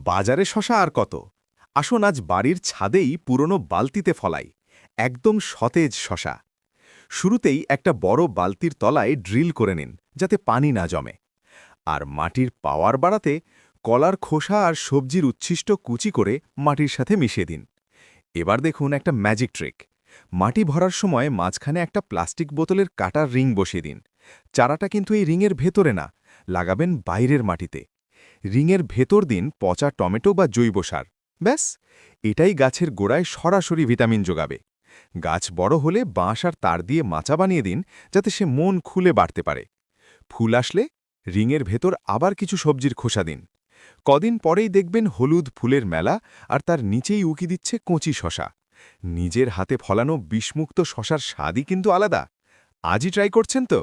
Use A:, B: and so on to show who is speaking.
A: বাজারে শশা আর কত। আসুন আজ বাড়ির ছাদেই পুরনো বালতিতে ফলাই, একদম সতেজ শশা। শুরুতেই একটা বড় বালতির তলায় ড্রিল করে নিন, যাতে পানি না জমে। আর মাটির পাওয়ার বাড়াতে কলার খোসা আর সবজির উচ্ছিষ্ট কুচি করে মাটির সাথে মিশিয়ে দিন। এবার দেখুন একটা ম্যাজিক ট্রিক। মাটি ভরার সময় মাঝখানে একটা প্লাস্টিক বোতলের কাটার রিং বসিয়ে দিন। চারাটা কিন্তু এই রিংয়ের ভেতরে না, লাগাবেন বাইরের মাটিতে। রিংয়ের ভেতর দিন পচা টমেটো বা জৈব সার। ব্যাস, এটাই গাছের গোড়ায় সরাসরি ভিটামিন যোগাবে। গাছ বড় হলে বাঁশ আর তার দিয়ে মাচা বানিয়ে দিন, যাতে সে মন খুলে বাড়তে পারে। ফুল আসলে রিংয়ের ভেতর আবার কিছু সবজির খোসা দিন। কদিন পরেই দেখবেন হলুদ ফুলের মেলা, আর তার নিচেই উকি দিচ্ছে কচি শশা। নিজের হাতে ফলানো বিষমুক্ত শশার স্বাদই কিন্তু আলাদা। আজই ট্রাই করছেন তো?